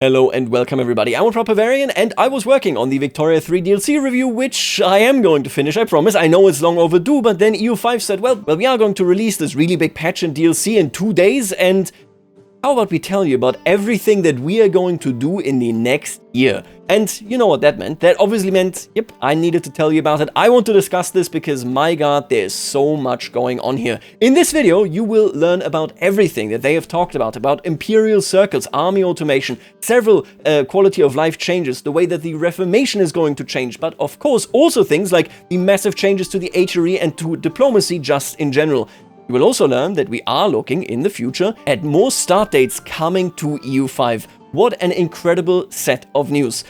Hello and welcome everybody, I'm Bavarian and I was working on the Victoria 3 DLC review, which I am going to finish, I promise. I know it's long overdue, but then EU5 said, well, we are going to release this really big patch and DLC in 2 days, and how about we tell you about everything that we are going to do in the next year? And you know what that meant. That obviously meant, yep, I needed to tell you about it. I want to discuss this because, my god, there's so much going on here. In this video, you will learn about everything that they have talked about Imperial Circles, army automation, several quality of life changes, the way that the Reformation is going to change, but of course also things like the massive changes to the HRE and to diplomacy just in general. You will also learn that we are looking in the future at more start dates coming to EU5. What an incredible set of news.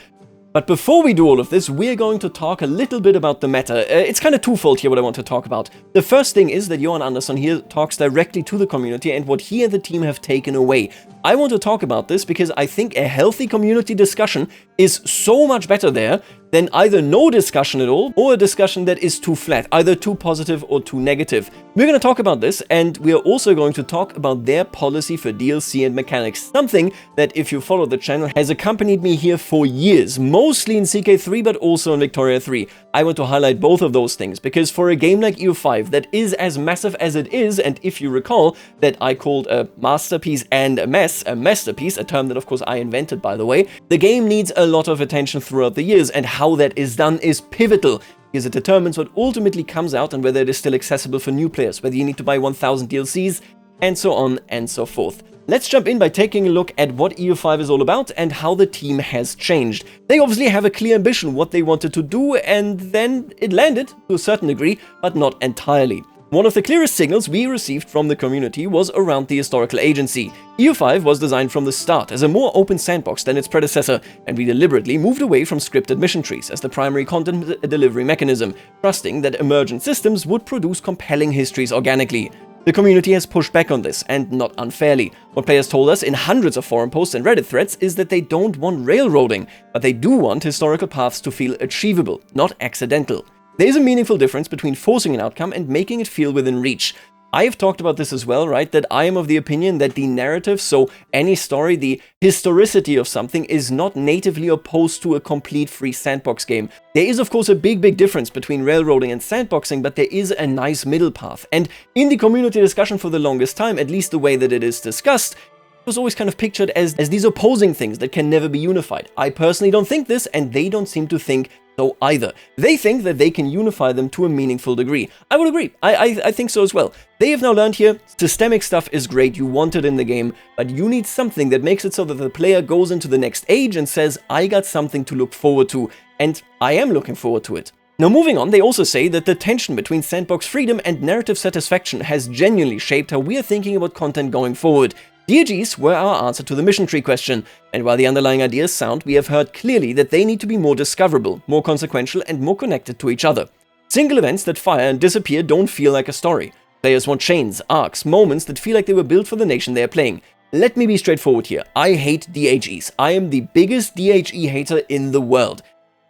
But before we do all of this, we're going to talk a little bit about the meta. It's kind of twofold here what I want to talk about. The first thing is that Johan Anderson here talks directly to the community and what he and the team have taken away. I want to talk about this because I think a healthy community discussion is so much better there than either no discussion at all or a discussion that is too flat, either too positive or too negative. We're going to talk about this, and we are also going to talk about their policy for DLC and mechanics, something that, if you follow the channel, has accompanied me here for years, mostly in CK3 but also in Victoria 3. I want to highlight both of those things because for a game like EU5 that is as massive as it is, and if you recall that I called a masterpiece and a masterpiece, a term that of course I invented by the way, the game needs a lot of attention throughout the years, and how that is done is pivotal because it determines what ultimately comes out and whether it is still accessible for new players, whether you need to buy 1000 DLCs, and so on and so forth. Let's jump in by taking a look at what EU5 is all about and how the team has changed. They obviously have a clear ambition what they wanted to do, and then it landed to a certain degree, but not entirely. One of the clearest signals we received from the community was around the historical agency. EU5 was designed from the start as a more open sandbox than its predecessor, and we deliberately moved away from scripted mission trees as the primary content delivery mechanism, trusting that emergent systems would produce compelling histories organically. The community has pushed back on this, and not unfairly. What players told us in hundreds of forum posts and Reddit threads is that they don't want railroading, but they do want historical paths to feel achievable, not accidental. There is a meaningful difference between forcing an outcome and making it feel within reach. I have talked about this as well, right? That I am of the opinion that the narrative, so any story, the historicity of something, is not natively opposed to a complete free sandbox game. There is of course a big difference between railroading and sandboxing, but there is a nice middle path. And in the community discussion for the longest time, at least the way that it is discussed, it was always kind of pictured as these opposing things that can never be unified. I personally don't think this, and they don't seem to think so either. They think that they can unify them to a meaningful degree. I would agree. I think so as well. They have now learned here, systemic stuff is great, you want it in the game, but you need something that makes it so that the player goes into the next age and says, I got something to look forward to, and I am looking forward to it. Now moving on, they also say that the tension between sandbox freedom and narrative satisfaction has genuinely shaped how we are thinking about content going forward. DLGs were our answer to the mission tree question, and while the underlying ideas sound, we have heard clearly that they need to be more discoverable, more consequential, and more connected to each other. Single events that fire and disappear don't feel like a story. Players want chains, arcs, moments that feel like they were built for the nation they are playing. Let me be straightforward here, I hate DHEs. I am the biggest DHE hater in the world.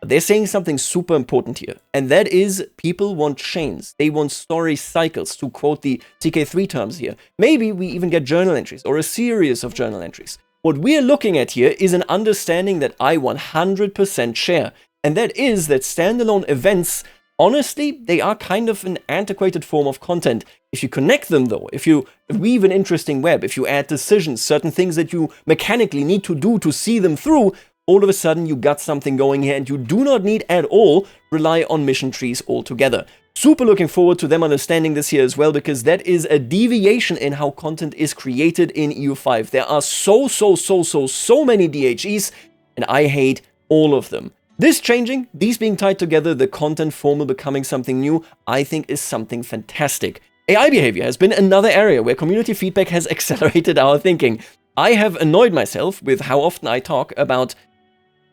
But they're saying something super important here, and that is people want chains. They want story cycles, to quote the CK3 terms here. Maybe we even get journal entries or a series of journal entries. What we're looking at here is an understanding that I 100% share, and that is that standalone events, honestly, they are kind of an antiquated form of content. If you connect them though, if you weave an interesting web, if you add decisions, certain things that you mechanically need to do to see them through, all of a sudden you got something going here, and you do not need at all rely on mission trees altogether. Super looking forward to them understanding this here as well, because that is a deviation in how content is created in EU5. There are so many DHEs, and I hate all of them. This changing, these being tied together, the content formal becoming something new, I think is something fantastic. AI behavior has been another area where community feedback has accelerated our thinking. I have annoyed myself with how often I talk about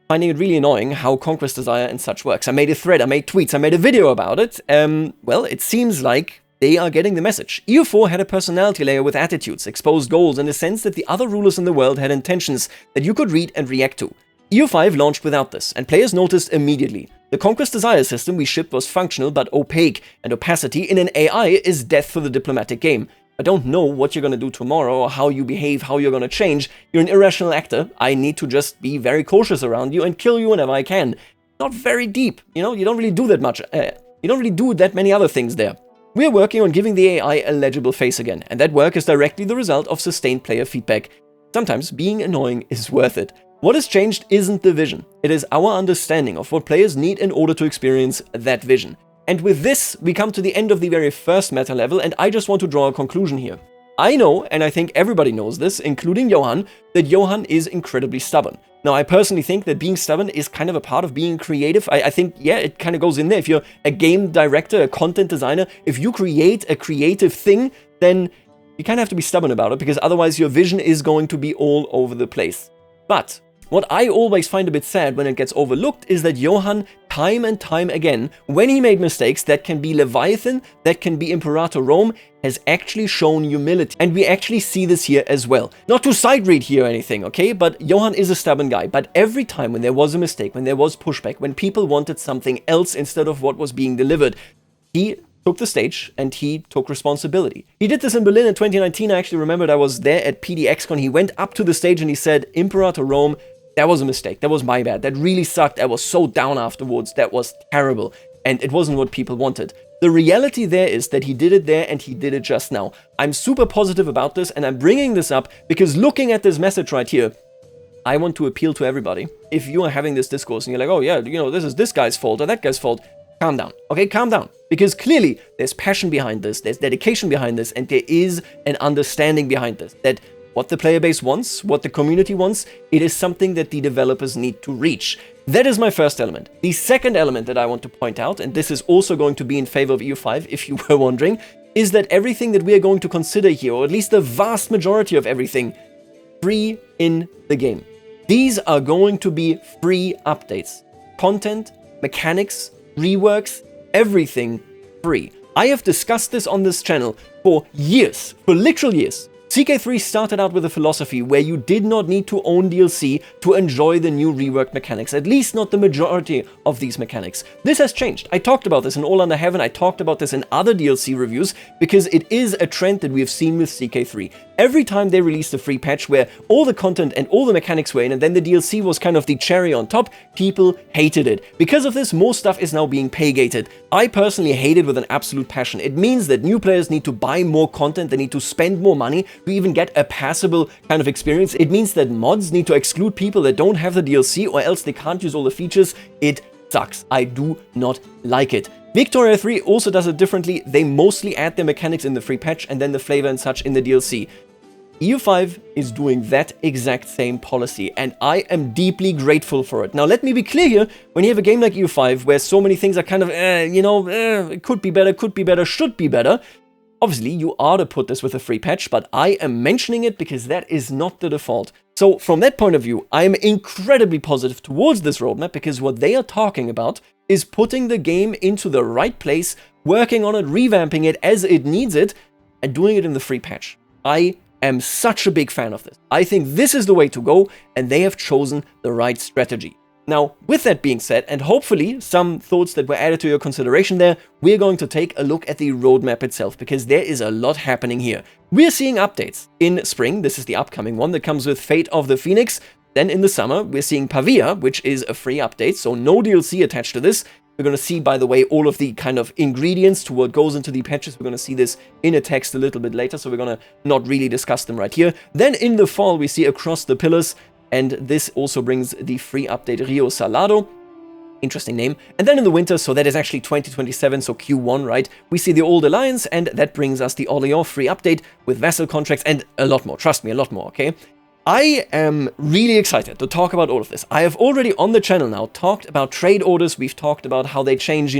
finding it really annoying how Conquest Desire and such works. I made a thread, I made tweets, I made a video about it. Well, it seems like they are getting the message. EU4 had a personality layer with attitudes, exposed goals, and a sense that the other rulers in the world had intentions that you could read and react to. EU5 launched without this, and players noticed immediately. The Conquest Desire system we shipped was functional but opaque, and opacity in an AI is death for the diplomatic game. I don't know what you're going to do tomorrow or how you behave, how you're going to change. You're an irrational actor. I need to just be very cautious around you and kill you whenever I can. Not very deep, you know, you don't really do that much. You don't really do that many other things there. We're working on giving the AI a legible face again, and that work is directly the result of sustained player feedback. Sometimes being annoying is worth it. What has changed isn't the vision. It is our understanding of what players need in order to experience that vision. And with this, we come to the end of the very first meta level, and I just want to draw a conclusion here. I know, and I think everybody knows this, including Johan, that Johan is incredibly stubborn. Now, I personally think that being stubborn is kind of a part of being creative. I think, yeah, it kind of goes in there. If you're a game director, a content designer, if you create a creative thing, then you kind of have to be stubborn about it, because otherwise your vision is going to be all over the place. But what I always find a bit sad when it gets overlooked is that Johan, time and time again, when he made mistakes, that can be Leviathan, that can be Imperator Rome, has actually shown humility. And we actually see this here as well. Not to side read here or anything, okay? But Johan is a stubborn guy. But every time when there was a mistake, when there was pushback, when people wanted something else instead of what was being delivered, he took the stage and he took responsibility. He did this in Berlin in 2019. I actually remembered I was there at PDXCon. He went up to the stage and he said, Imperator Rome, that was a mistake. That was my bad. That really sucked. I was so down afterwards. That was terrible. And it wasn't what people wanted. The reality there is that he did it there and he did it just now. I'm super positive about this, and I'm bringing this up because looking at this message right here, I want to appeal to everybody. If you are having this discourse and you're like, oh yeah, you know, this is this guy's fault or that guy's fault, calm down. Okay, calm down. Because clearly there's passion behind this, there's dedication behind this, and there is an understanding behind this. That what the player base wants, what the community wants, it is something that the developers need to reach. That is my first element. The second element that I want to point out, and this is also going to be in favor of EU5, if you were wondering, is that everything that we are going to consider here, or at least the vast majority of everything, free in the game. These are going to be free updates. Content, mechanics, reworks, everything free. I have discussed this on this channel for years, for literal years. CK3 started out with a philosophy where you did not need to own DLC to enjoy the new reworked mechanics, at least not the majority of these mechanics. This has changed. I talked about this in All Under Heaven, I talked about this in other DLC reviews, because it is a trend that we have seen with CK3. Every time they released a free patch where all the content and all the mechanics were in, and then the DLC was kind of the cherry on top, people hated it. Because of this, more stuff is now being paygated. I personally hate it with an absolute passion. It means that new players need to buy more content, they need to spend more money to even get a passable kind of experience. It means that mods need to exclude people that don't have the DLC, or else they can't use all the features. It sucks. I do not like it. Victoria 3 also does it differently. They mostly add their mechanics in the free patch and then the flavor and such in the DLC. EU5 is doing that exact same policy, and I am deeply grateful for it. Now, let me be clear here, when you have a game like EU5, where so many things are kind of, it could be better, should be better, obviously you ought to put this with a free patch, but I am mentioning it because that is not the default. So from that point of view, I am incredibly positive towards this roadmap, because what they are talking about is putting the game into the right place, working on it, revamping it as it needs it, and doing it in the free patch. I am such a big fan of this. I think this is the way to go, and they have chosen the right strategy. Now, with that being said, and hopefully some thoughts that were added to your consideration there, we're going to take a look at the roadmap itself, because there is a lot happening here. We're seeing updates. In spring, this is the upcoming one that comes with Fate of the Phoenix. Then in the summer, we're seeing Pavia, which is a free update, so no DLC attached to this. We're going to see, by the way, all of the kind of ingredients to what goes into the patches. We're going to see this in a text a little bit later, so we're going to not really discuss them right here. Then in the fall, we see Across the Pillars, and this also brings the free update Río Salado. Interesting name. And then in the winter, so that is actually 2027, so Q1, right? We see the Old Alliance, and that brings us the Orléans free update with vassal contracts and a lot more. Trust me, a lot more, okay? I am really excited to talk about all of this. I have already on the channel now talked about trade orders. We've talked about how they change,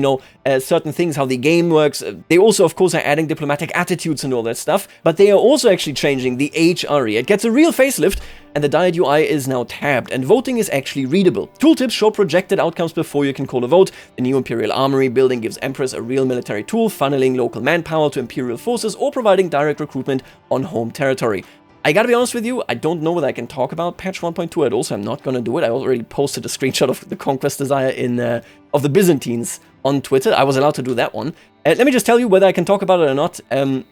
certain things, how the game works. They also, of course, are adding diplomatic attitudes and all that stuff, but they are also actually changing the HRE. It gets a real facelift, and the Diet UI is now tabbed, and voting is actually readable. Tooltips show projected outcomes before you can call a vote. The new Imperial Armory building gives Empress a real military tool, funneling local manpower to Imperial forces or providing direct recruitment on home territory. I gotta be honest with you, I don't know whether I can talk about patch 1.2 at all, so I'm not gonna do it. I already posted a screenshot of the Conquest Desire of the Byzantines on Twitter. I was allowed to do that one. Let me just tell you whether I can talk about it or not. The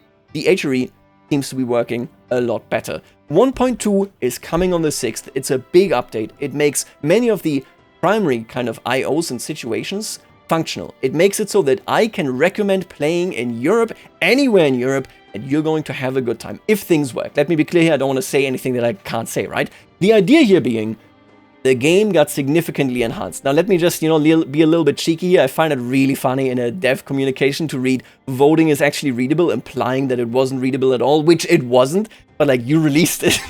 HRE seems to be working a lot better. 1.2 is coming on the 6th. It's a big update. It makes many of the primary kind of IOs and situations functional. It makes it so that I can recommend playing in Europe, anywhere in Europe, and you're going to have a good time, if things work. Let me be clear here, I don't want to say anything that I can't say, right? The idea here being, the game got significantly enhanced. Now let me just, be a little bit cheeky here. I find it really funny in a dev communication to read voting is actually readable, implying that it wasn't readable at all, which it wasn't, but like you released it.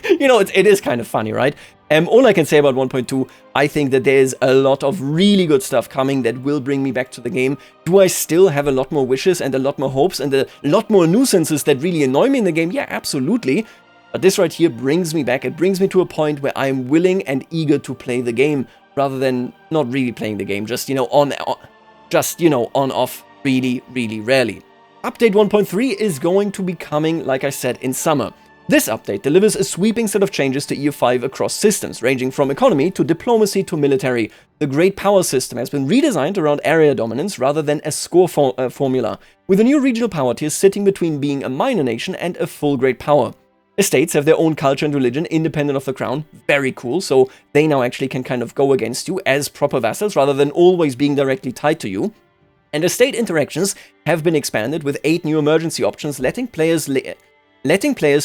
It is kind of funny, right? All I can say about 1.2, I think that there's a lot of really good stuff coming that will bring me back to the game. Do I still have a lot more wishes and a lot more hopes and a lot more nuisances that really annoy me in the game? Yeah, absolutely. But this right here brings me back. It brings me to a point where I'm willing and eager to play the game, rather than not really playing the game, just, on, off, really, really rarely. Update 1.3 is going to be coming, like I said, in summer. This update delivers a sweeping set of changes to EU5 across systems, ranging from economy to diplomacy to military. The Great Power system has been redesigned around area dominance rather than a score formula, with a new regional power tier sitting between being a minor nation and a full Great Power. Estates have their own culture and religion independent of the crown. Very cool, so they now actually can kind of go against you as proper vassals rather than always being directly tied to you. And estate interactions have been expanded with 8 new emergency options, letting players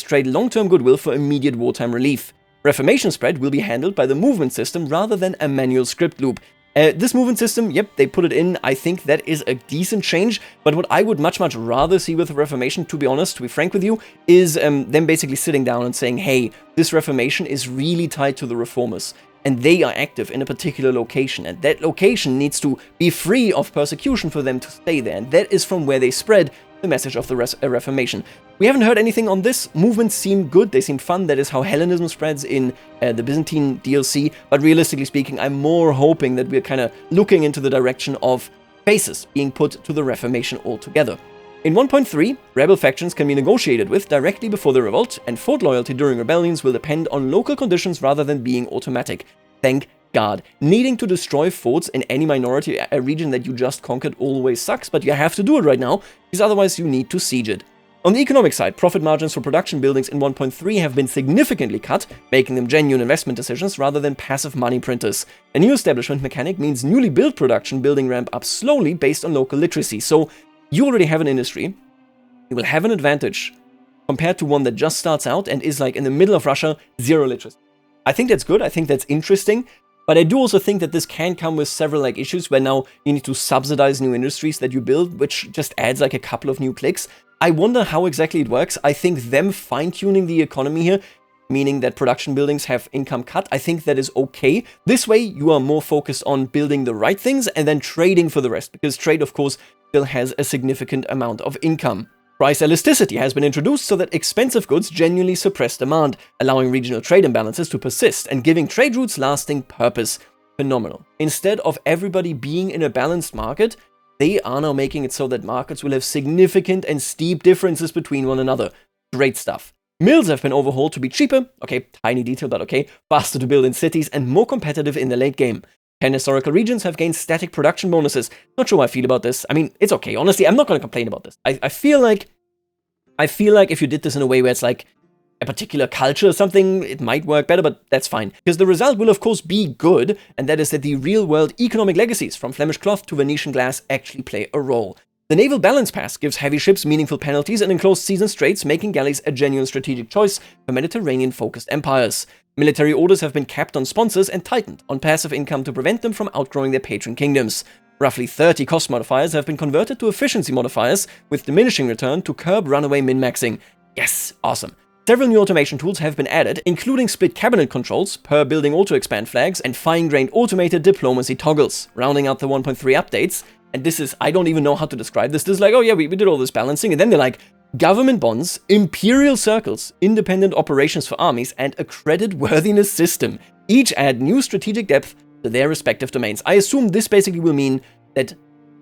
trade long-term goodwill for immediate wartime relief. Reformation spread will be handled by the movement system rather than a manual script loop. This movement system, yep, they put it in. I think that is a decent change, but what I would much rather see with the Reformation, to be honest, to be frank with you, is them basically sitting down and saying, hey, this Reformation is really tied to the Reformers, and they are active in a particular location, and that location needs to be free of persecution for them to stay there, and that is from where they spread the message of the Reformation. We haven't heard anything on this. Movements seem good, they seem fun. That is how Hellenism spreads in the Byzantine DLC, but realistically speaking, I'm more hoping that we're kind of looking into the direction of faces being put to the Reformation altogether. In 1.3, rebel factions can be negotiated with directly before the revolt, and fort loyalty during rebellions will depend on local conditions rather than being automatic. Thank God. Needing to destroy forts in any minority region that you just conquered always sucks, but you have to do it right now, because otherwise you need to siege it. On the economic side, profit margins for production buildings in 1.3 have been significantly cut, making them genuine investment decisions rather than passive money printers. A new establishment mechanic means newly built production building ramp up slowly based on local literacy, so you already have an industry, you will have an advantage compared to one that just starts out and is like in the middle of Russia, zero literacy. I think that's good, I think that's interesting. But I do also think that this can come with several issues where now you need to subsidize new industries that you build, which just adds a couple of new clicks. I wonder how exactly it works. I think them fine-tuning the economy here, meaning that production buildings have income cut, I think that is okay. This way you are more focused on building the right things and then trading for the rest, because trade, of course, still has a significant amount of income. Price elasticity has been introduced so that expensive goods genuinely suppress demand, allowing regional trade imbalances to persist and giving trade routes lasting purpose. Phenomenal. Instead of everybody being in a balanced market, they are now making it so that markets will have significant and steep differences between one another. Great stuff. Mills have been overhauled to be cheaper, okay, tiny detail, but okay, faster to build in cities and more competitive in the late game. 10 historical regions have gained static production bonuses. Not sure how I feel about this. I mean, it's okay. Honestly, I'm not going to complain about this. I feel like if you did this in a way where it's like a particular culture or something, it might work better, but that's fine. Because the result will, of course, be good, and that is that the real-world economic legacies, from Flemish cloth to Venetian glass, actually play a role. The Naval Balance Pass gives heavy ships meaningful penalties and enclosed season straits, making galleys a genuine strategic choice for Mediterranean-focused empires. Military orders have been capped on sponsors and tightened on passive income to prevent them from outgrowing their patron kingdoms. Roughly 30 cost modifiers have been converted to efficiency modifiers, with diminishing return to curb runaway min-maxing. Yes, awesome. Several new automation tools have been added, including split cabinet controls, per building auto-expand flags, and fine-grained automated diplomacy toggles. Rounding out the 1.3 updates, and this is, I don't even know how to describe this, this is like, oh yeah, we did all this balancing, and then they're like, government bonds, Imperial Circles, independent operations for armies, and a creditworthiness system. Each add new strategic depth to their respective domains. I assume this basically will mean that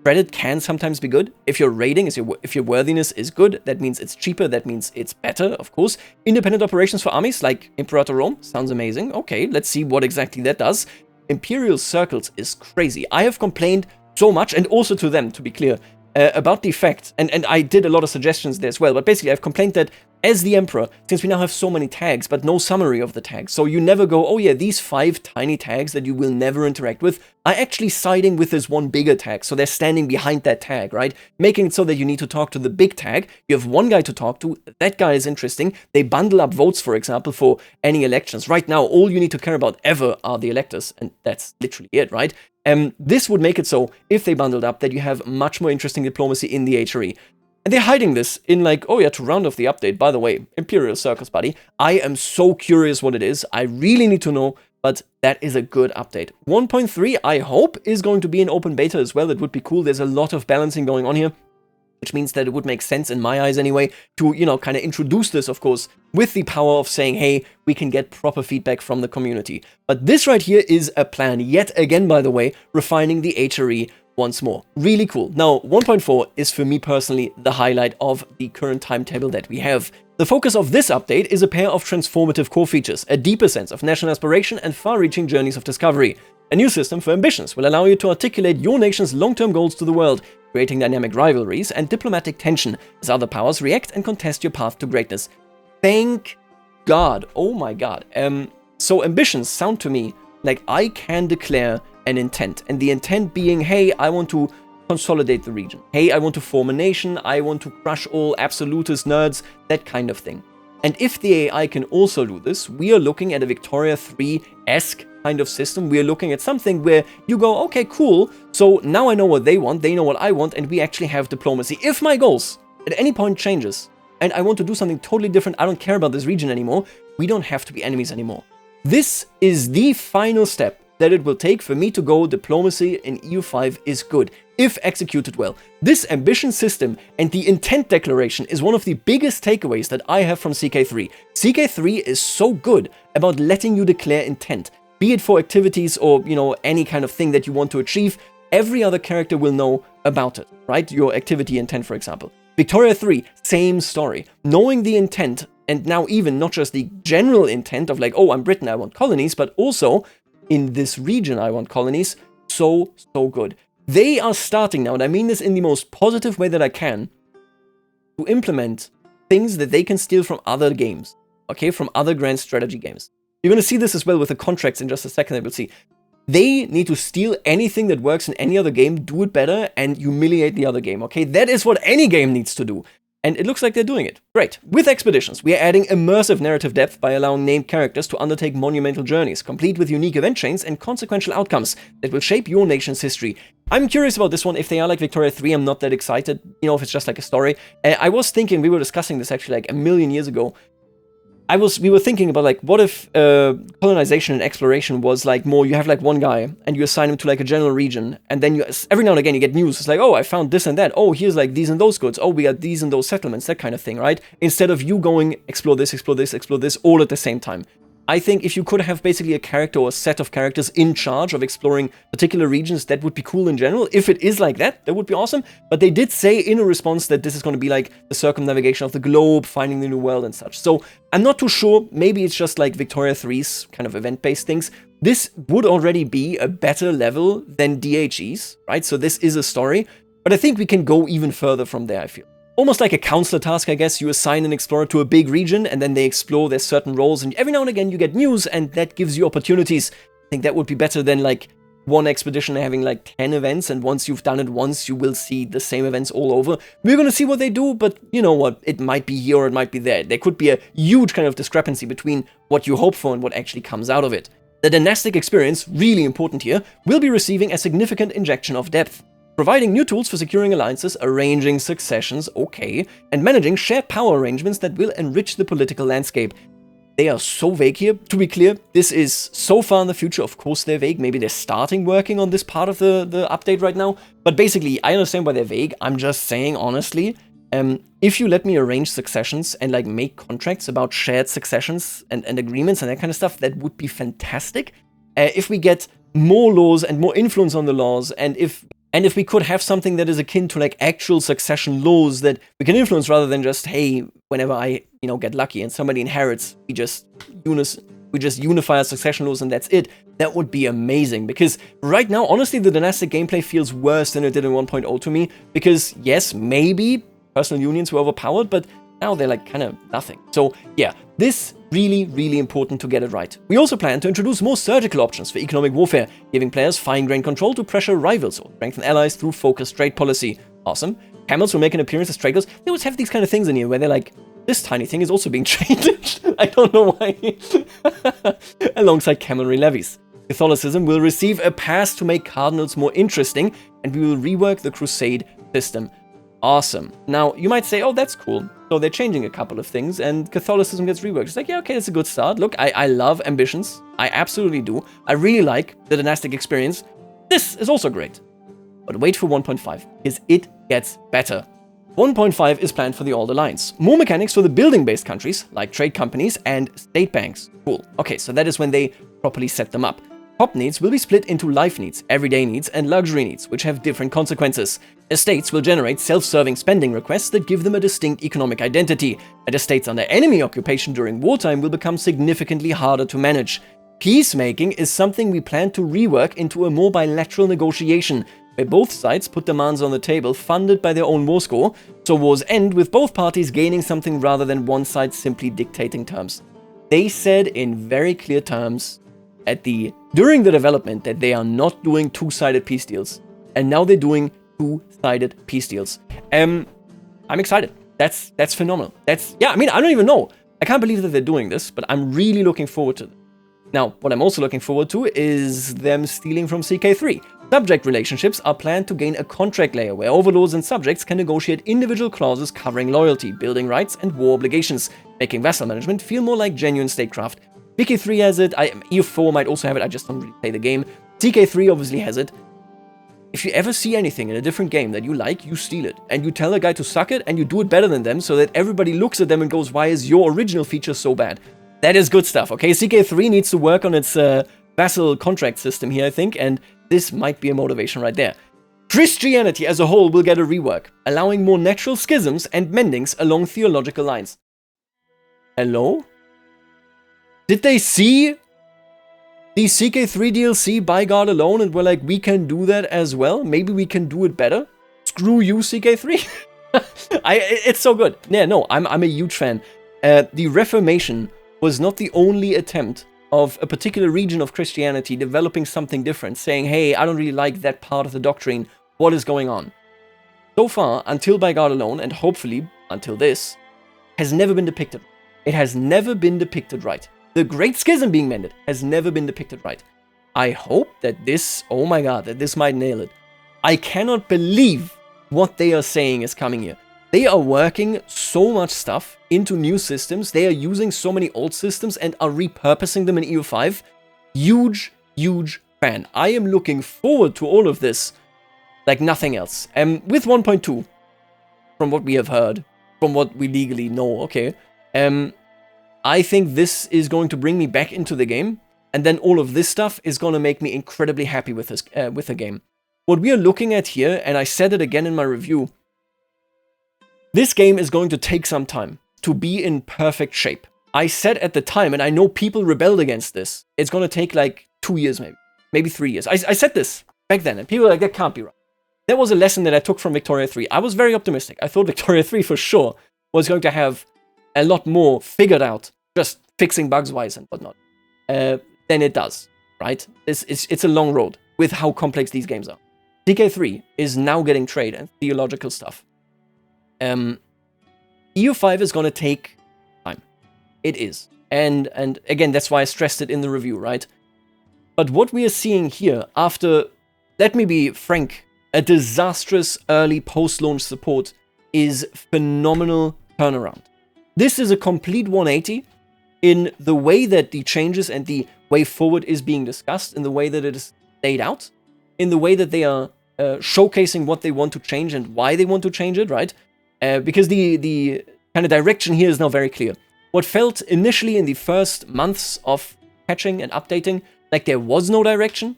credit can sometimes be good. If your rating is if your worthiness is good, that means it's cheaper, that means it's better, of course. Independent operations for armies, like Imperator Rome, sounds amazing. Okay, let's see what exactly that does. Imperial Circles is crazy. I have complained so much, and also to them, to be clear, about the fact, and I did a lot of suggestions there as well, but basically I've complained that as the Emperor, since we now have so many tags, but no summary of the tags, so you never go, oh yeah, these 5 tiny tags that you will never interact with are actually siding with this one bigger tag, so they're standing behind that tag, right? Making it so that you need to talk to the big tag, you have one guy to talk to, that guy is interesting, they bundle up votes, for example, for any elections. Right now, all you need to care about ever are the electors, and that's literally it, right? This would make it so, if they bundled up, that you have much more interesting diplomacy in the HRE. And they're hiding this in like, oh yeah, to round off the update, by the way, Imperial Circles, buddy. I am so curious what it is. I really need to know, but that is a good update. 1.3, I hope, is going to be an open beta as well. It would be cool. There's a lot of balancing going on here, which means that it would make sense in my eyes anyway to, you know, kind of introduce this, of course, with the power of saying, hey, we can get proper feedback from the community. But this right here is a plan, yet again, by the way, refining the HRE once more. Really cool. Now, 1.4 is for me personally the highlight of the current timetable that we have. The focus of this update is a pair of transformative core features, a deeper sense of national aspiration and far-reaching journeys of discovery. A new system for ambitions will allow you to articulate your nation's long-term goals to the world, creating dynamic rivalries and diplomatic tension as other powers react and contest your path to greatness. Thank God. Oh my God. So ambitions sound to me like I can declare an intent, and the intent being, hey, I want to consolidate the region. Hey, I want to form a nation. I want to crush all absolutist nerds, that kind of thing. And if the AI can also do this, we are looking at a Victoria 3-esque kind of system. We are looking at something where you go, okay, cool, so now I know what they want, they know what I want, and we actually have diplomacy. If my goals at any point changes, and I want to do something totally different, I don't care about this region anymore, we don't have to be enemies anymore. This is the final step that it will take for me to go diplomacy in EU5 is good, if executed well. This ambition system and the intent declaration is one of the biggest takeaways that I have from CK3. CK3 is so good about letting you declare intent, be it for activities or, you know, any kind of thing that you want to achieve. Every other character will know about it, right? Your activity intent, for example. Victoria 3, same story. Knowing the intent, and now even not just the general intent of like, oh, I'm Britain, I want colonies, but also in this region I want colonies, so good. They are starting now, and I mean this in the most positive way that I can, to implement things that they can steal from other games, okay, from other grand strategy games. You're going to see this as well with the contracts in just a second, that we'll see. They need to steal anything that works in any other game, do it better, and humiliate the other game, okay? That is what any game needs to do. And it looks like they're doing it. Great. With expeditions, we are adding immersive narrative depth by allowing named characters to undertake monumental journeys, complete with unique event chains and consequential outcomes that will shape your nation's history. I'm curious about this one. If they are like Victoria 3, I'm not that excited. You know, if it's just like a story. I was thinking, we were discussing this actually like a million years ago. We were thinking about like, what if colonization and exploration was like more, you have like one guy and you assign him to like a general region, and then you every now and again you get news. It's like, oh, I found this and that. Oh, here's like these and those goods. Oh, we got these and those settlements, that kind of thing, right? Instead of you going explore this, explore this, explore this all at the same time. I think if you could have basically a character or a set of characters in charge of exploring particular regions, that would be cool in general. If it is like that, that would be awesome. But they did say in a response that this is going to be like the circumnavigation of the globe, finding the new world and such. So I'm not too sure. Maybe it's just like Victoria 3's kind of event-based things. This would already be a better level than DHE's, right? So this is a story. But I think we can go even further from there, I feel. Almost like a counselor task, I guess. You assign an explorer to a big region, and then they explore their certain roles, and every now and again you get news, and that gives you opportunities. I think that would be better than like one expedition having like 10 events, and once you've done it once, you will see the same events all over. We're gonna see what they do, but you know what? It might be here or it might be there. There could be a huge kind of discrepancy between what you hope for and what actually comes out of it. The dynastic experience, really important here, will be receiving a significant injection of depth, providing new tools for securing alliances, arranging successions, okay, and managing shared power arrangements that will enrich the political landscape. They are so vague here. To be clear, this is so far in the future. Of course they're vague. Maybe they're starting working on this part of the update right now. But basically, I understand why they're vague. I'm just saying, honestly, if you let me arrange successions and like make contracts about shared successions and agreements and that kind of stuff, that would be fantastic. If we get more laws and more influence on the laws, and if we could have something that is akin to like actual succession laws that we can influence rather than just, hey, whenever I, you know, get lucky and somebody inherits, we just unify our succession laws and that's it. That would be amazing, because right now, honestly, the dynastic gameplay feels worse than it did in 1.0 to me, because yes, maybe personal unions were overpowered, but now they're like kind of nothing. So yeah, this really, really important to get it right. We also plan to introduce more surgical options for economic warfare, giving players fine-grained control to pressure rivals or strengthen allies through focused trade policy. Awesome. Camels will make an appearance as traders. They always have these kind of things in here where they're like, this tiny thing is also being traded. I don't know why. Alongside Camelry levies. Catholicism will receive a pass to make cardinals more interesting, and we will rework the Crusade system. Awesome. Now, you might say, oh, that's cool. So they're changing a couple of things, and Catholicism gets reworked. It's like, yeah, okay, that's a good start. Look, I love ambitions. I absolutely do. I really like the dynastic experience. This is also great. But wait for 1.5, because it gets better. 1.5 is planned for the Old Alliance. More mechanics for the building-based countries, like trade companies and state banks. Cool. Okay, so that is when they properly set them up. Top needs will be split into life needs, everyday needs, and luxury needs, which have different consequences. Estates will generate self-serving spending requests that give them a distinct economic identity, and estates under enemy occupation during wartime will become significantly harder to manage. Peacemaking is something we plan to rework into a more bilateral negotiation, where both sides put demands on the table funded by their own war score, so wars end with both parties gaining something rather than one side simply dictating terms. They said in very clear terms during the development that they are not doing two-sided peace deals, and now they're doing two-sided peace deals. I'm excited. That's phenomenal. I mean, I don't even know. I can't believe that they're doing this, but I'm really looking forward to it. Now, what I'm also looking forward to is them stealing from CK3. Subject relationships are planned to gain a contract layer where overlords and subjects can negotiate individual clauses covering loyalty, building rights, and war obligations, making vassal management feel more like genuine statecraft. VK3 has it, EU4 might also have it, I just don't really play the game. CK3 obviously has it. If you ever see anything in a different game that you like, you steal it. And you tell a guy to suck it, and you do it better than them, so that everybody looks at them and goes, why is your original feature so bad? That is good stuff, okay? CK3 needs to work on its vassal contract system here, I think, and this might be a motivation right there. Christianity as a whole will get a rework, allowing more natural schisms and mendings along theological lines. Hello? Did they see the CK3 DLC by God alone and were like, we can do that as well? Maybe we can do it better? Screw you, CK3. It's so good. Yeah, no, I'm a huge fan. The Reformation was not the only attempt of a particular region of Christianity developing something different, saying, hey, I don't really like that part of the doctrine. What is going on? So far, until by God alone, and hopefully until this, has never been depicted. It has never been depicted right. The Great Schism being mended has never been depicted right. I hope that this, oh my god, that this might nail it. I cannot believe what they are saying is coming here. They are working so much stuff into new systems. They are using so many old systems and are repurposing them in EU5. Huge, huge fan. I am looking forward to all of this like nothing else. With 1.2, from what we have heard, from what we legally know, okay, I think this is going to bring me back into the game, and then all of this stuff is going to make me incredibly happy with this, with the game. What we are looking at here, and I said it again in my review, this game is going to take some time to be in perfect shape. I said at the time, and I know people rebelled against this, it's going to take like 2 years maybe 3 years. I said this back then, and people were like, that can't be right. That was a lesson that I took from Victoria 3. I was very optimistic. I thought Victoria 3 for sure was going to have a lot more figured out, just fixing bugs wise and whatnot, than it does, right? It's a long road with how complex these games are. DK3 is now getting trade and theological stuff. EU5 is going to take time. It is. And again, that's why I stressed it in the review, right? But what we are seeing here after, let me be frank, a disastrous early post-launch support is phenomenal turnaround. This is a complete 180 in the way that the changes and the way forward is being discussed, in the way that it is laid out, in the way that they are showcasing what they want to change and why they want to change it, right? Because the kind of direction here is now very clear. What felt initially in the first months of patching and updating like there was no direction,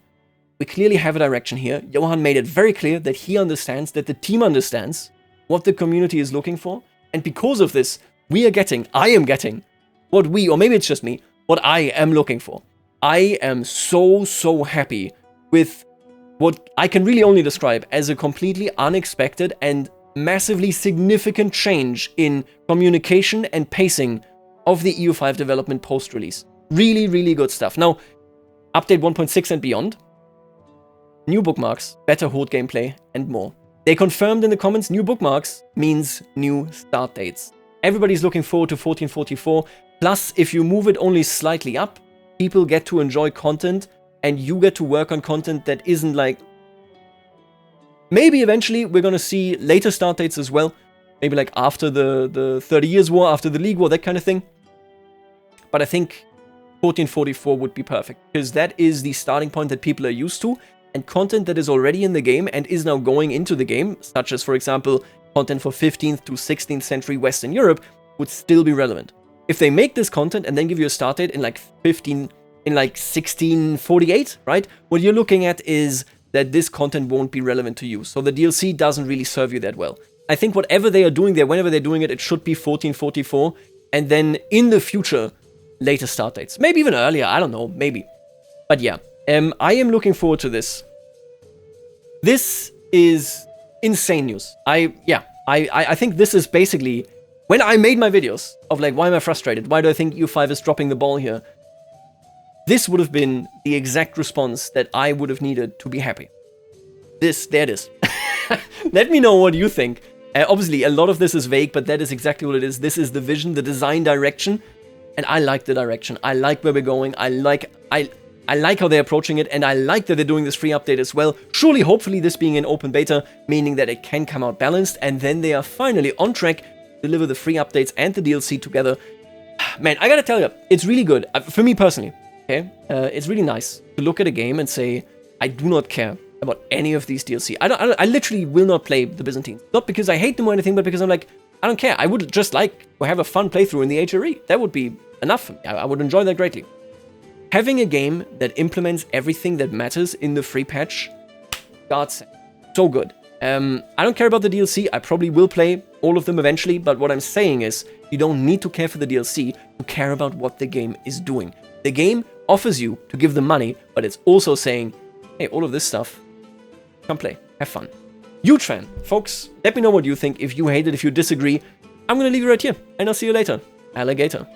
we clearly have a direction here. Johan made it very clear that he understands, that the team understands what the community is looking for. And because of this, I am getting what we, or maybe it's just me, what I am looking for. I am so happy with what I can really only describe as a completely unexpected and massively significant change in communication and pacing of the EU5 development post-release. Really, really good stuff. Now, update 1.6 and beyond. New bookmarks, better Horde gameplay, and more. They confirmed in the comments new bookmarks means new start dates. Everybody's looking forward to 1444. Plus, if you move it only slightly up, people get to enjoy content and you get to work on content that isn't like... Maybe eventually we're going to see later start dates as well. Maybe like after the 30 Years' War, after the League War, that kind of thing. But I think 1444 would be perfect, because that is the starting point that people are used to, and content that is already in the game and is now going into the game, such as, for example, content for 15th to 16th century Western Europe, would still be relevant. If they make this content and then give you a start date in like 1648, right? What you're looking at is that this content won't be relevant to you. So the DLC doesn't really serve you that well. I think whatever they are doing there, whenever they're doing it, it should be 1444, and then in the future, later start dates. Maybe even earlier, I don't know, maybe. But yeah, I am looking forward to this. This is insane news. I think this is basically, when I made my videos of like, why am I frustrated? Why do I think EU5 is dropping the ball here? This would have been the exact response that I would have needed to be happy. There it is. Let me know what you think. Obviously, a lot of this is vague, but that is exactly what it is. This is the vision, the design direction, and I like the direction. I like where we're going. I like how they're approaching it, and I like that they're doing this free update as well. Surely, hopefully, this being an open beta, meaning that it can come out balanced, and then they are finally on track to deliver the free updates and the DLC together. Man, I gotta tell you, it's really good. For me personally, okay? It's really nice to look at a game and say, I do not care about any of these DLC. I literally will not play the Byzantines. Not because I hate them or anything, but because I'm like, I don't care. I would just like to have a fun playthrough in the HRE. That would be enough for me. I would enjoy that greatly. Having a game that implements everything that matters in the free patch, God's sake, so good. I don't care about the DLC. I probably will play all of them eventually, but what I'm saying is, you don't need to care for the DLC to care about what the game is doing. The game offers you to give them money, but it's also saying, hey, all of this stuff, come play, have fun. Huge fan. Folks, let me know what you think. If you hate it, if you disagree, I'm gonna leave it right here, and I'll see you later. Alligator.